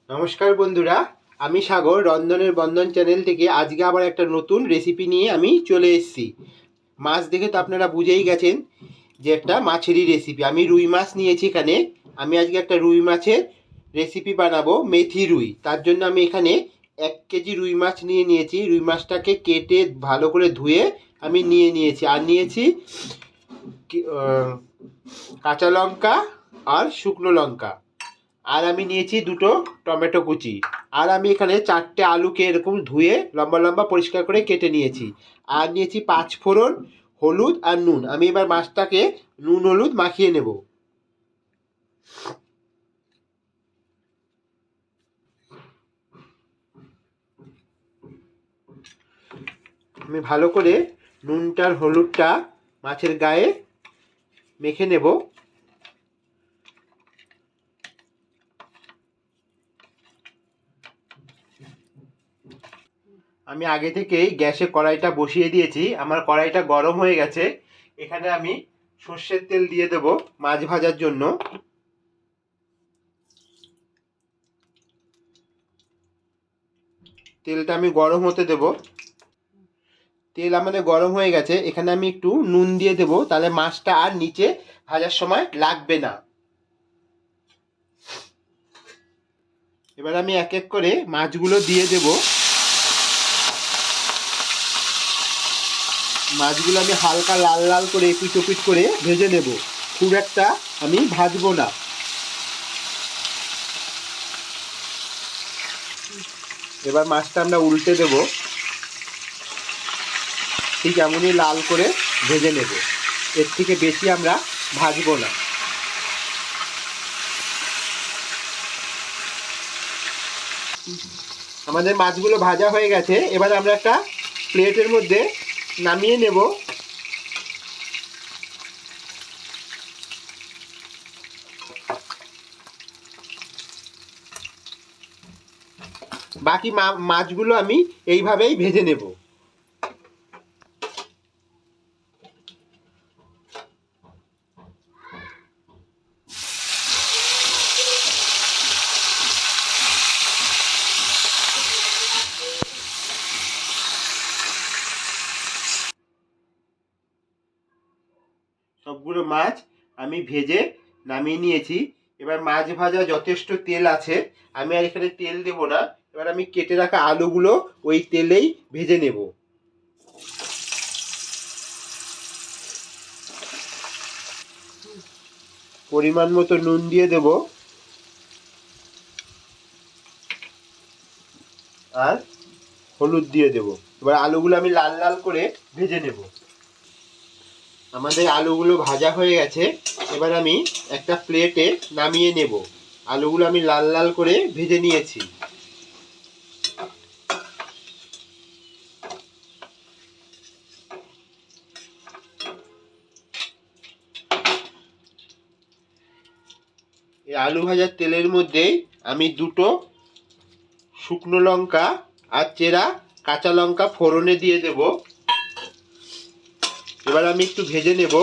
নমস্কার বন্ধুরা, আমি সাগর রন্ধনের বন্ধন চ্যানেল থেকে আজকে আবার একটা নতুন রেসিপি নিয়ে আমি চলে এসেছি। মাছ দেখে তো আপনারা বুঝেই গেছেন যে একটা মাছেরই রেসিপি। আমি রুই মাছ নিয়েছি এখানে। আমি আজকে একটা রুই মাছের রেসিপি বানাবো, মেথি রুই। তার জন্য আমি এখানে 1 কেজি রুই মাছ নিয়েছি। রুই মাছটাকে কেটে ভালো করে ধুয়ে আমি নিয়েছি। আর নিয়েছি কাঁচা লঙ্কা আর শুকনো লঙ্কা। আর আমি নিয়েছি 2টো টমেটো কুচি। আর আমি এখানে 4টে আলুকে এরকম ধুয়ে লম্বা লম্বা পরিষ্কার করে কেটে নিয়েছি। আর নিয়েছি 5 ফোড়ন, হলুদ আর নুন। আমি এবার মাছটাকে নুন হলুদ মাখিয়ে নেব। আমি ভালো করে নুনটার হলুদটা মাছের গায়ে মেখে নেব। আমি আগে থেকেই গ্যাসে কড়াইটা বসিয়ে দিয়েছি। আমার কড়াইটা গরম হয়ে গেছে। এখানে আমি সর্ষের তেল দিয়ে দেব মাছ ভাজার জন্য। তেলটা আমি গরম হতে দেব। তেল আমাদের গরম হয়ে গেছে। এখানে আমি একটু নুন দিয়ে দেব, তাহলে মাছটা আর নিচে ভাজার সময় লাগবে না। এবার আমি এক এক করে মাছগুলো দিয়ে দেব। মাছগুলো আমি হালকা লাল লাল করে এপিট ওপিট করে ভেজে নেব। খুব একটা আমি ভাজবো না। এবার মাছটা আমরা উল্টে দেব, ঠিক এমনই লাল করে ভেজে নেব। এর থেকে বেশি আমরা ভাজবো না। আমাদের মাছগুলো ভাজা হয়ে গেছে। এবার আমরা একটা প্লেটের মধ্যে নামিয়ে নেব। বাকি মাছগুলো আমি এইভাবেই ভেজে নেব। সবগুলো মাছ আমি ভেজে নামিয়ে নিয়েছি। এবার মাছ ভাজা যথেষ্ট তেল আছে, আমি আর এখানে তেল দেব না। এবার আমি কেটে রাখা আলুগুলো ওই তেলেই ভেজে নেব। পরিমাণ মতো নুন দিয়ে দেব। আর হলুদ দিয়ে দেব। এবার আলুগুলো আমি লাল লাল করে ভেজে নেব। আমাদের আলুগুলো ভাজা হয়ে গেছে। এবার আমি একটা প্লেটে নামিয়ে নেব। আলুগুলো আমি লাল লাল করে ভেজে নিয়েছি। এই আলু ভাজার তেলের মধ্যেই আমি 2টো শুকনো লঙ্কা আর চেরা কাঁচা লঙ্কা ফোড়নে দিয়ে দেব। এবার আমি একটু ভেজে নেব।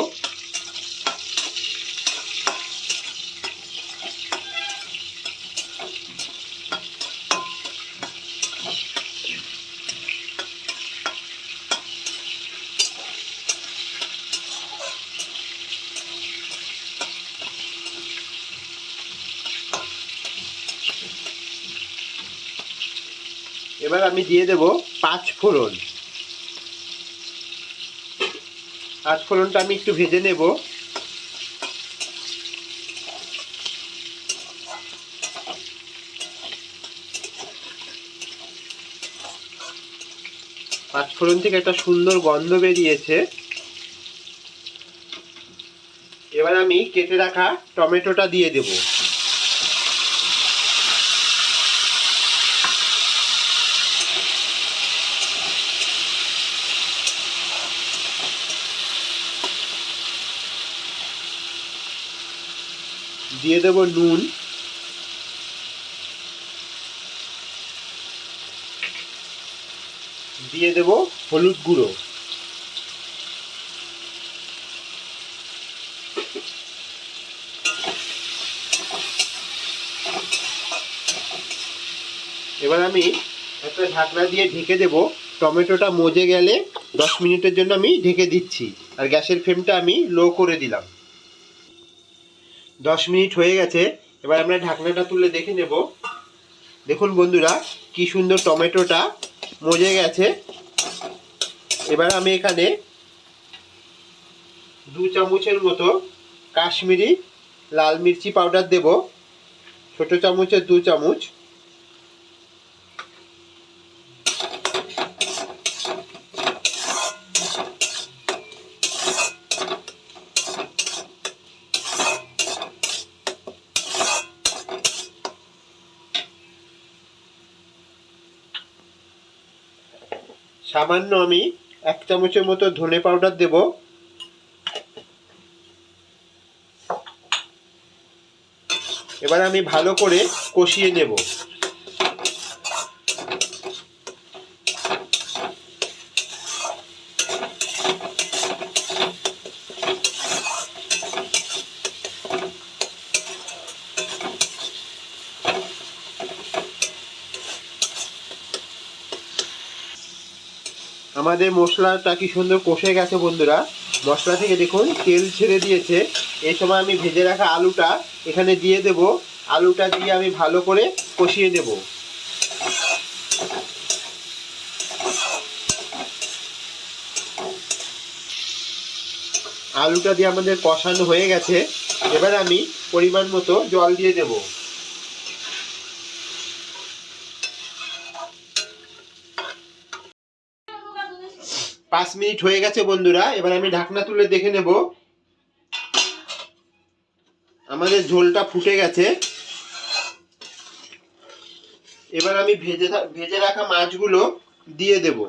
এবার আমি দিয়ে দেব 5 ফোড়ন। 5 ফোড়নটা আমি একটু ভেজে নেব। পাঁচফোড়ন থেকে একটা সুন্দর গন্ধ বেরিয়েছে। এবার আমি কেটে রাখা টমেটোটা দিয়ে দেব। দিয়ে দেব নুন। দিয়ে দেব হলুদ গুঁড়ো। এবার আমি একটা ঢাকনা দিয়ে ঢেকে দেব। টমেটোটা মজে গেলে 10 মিনিটের জন্য আমি ঢেকে দিচ্ছি। আর গ্যাসের ফ্লেমটা আমি লো করে দিলাম। 10 মিনিট হয়ে গেছে। এবার আমরা ঢাকনাটা তুলে দেখে নেব। দেখুন বন্ধুরা, কি সুন্দর টমেটোটা মজে গেছে। এবার আমি এখানে 2 চামচের মতো কাশ্মীরি লাল মির্চি পাউডার দেব, ছোট চামচের 2 চামচ। সামান্য আমি 1 চামচের মতো ধনে পাউডার দেব। এবার আমি ভালো করে কষিয়ে নেব। আমাদের মশলাটা কি সুন্দর কষে গেছে বন্ধুরা। মশলা থেকে দেখুন তেল ছেড়ে দিয়েছে। এই সময় আমি ভেজে রাখা আলুটা এখানে দিয়ে দেব। আলুটা দিয়ে আমি ভালো করে কষিয়ে দেব। আলুটা দিয়ে আমাদের কষানো হয়ে গেছে। এবার আমি পরিমাণ মতো জল দিয়ে দেব। 5 মিনিট হয়ে গেছে বন্ধুরা। এবার আমি ঢাকনা তুলে দেখে নেব। আমাদের ঝোলটা ফুটে গেছে। এবার আমি ভেজে রাখা মাছগুলো দিয়ে দেব।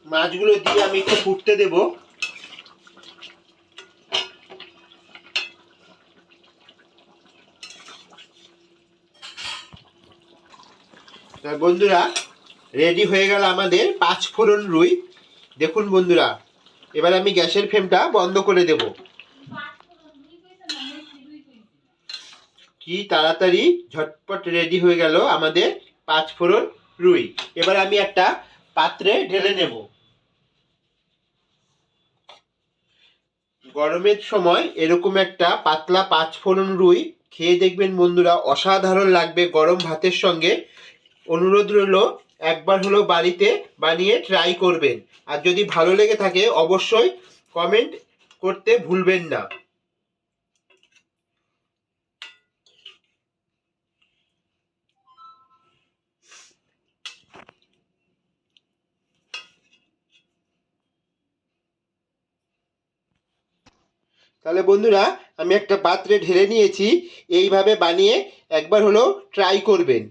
মাছগুলো দিয়ে আমি একটু ফুটতে দেব। বন্ধুরা, রেডি হয়ে গেল আমাদের 5 ফোড়ন রুই। দেখুন বন্ধুরা, এবার আমি গ্যাসের ফ্লেমটা বন্ধ করে দেব। কি তাড়াতাড়ি ঝটপট রেডি হয়ে গেল আমাদের 5 ফোড়ন রুই। এবার আমি একটা পাত্রে ঢেলে নেব। গরমের সময় এরকম একটা পাতলা 5 ফোড়ন রুই খেয়ে দেখবেন বন্ধুরা, অসাধারণ লাগবে গরম ভাতের সঙ্গে। অনুরোধ রইল একবার হলো বাড়িতে বানিয়ে ট্রাই করবেন। আর যদি ভালো লেগে থাকে অবশ্যই কমেন্ট করতে ভুলবেন না। তাহলে বন্ধুরা, আমি একটা পাত্রে ঢেলে নিয়েছি। এইভাবে বানিয়ে একবার হলো ট্রাই করবেন।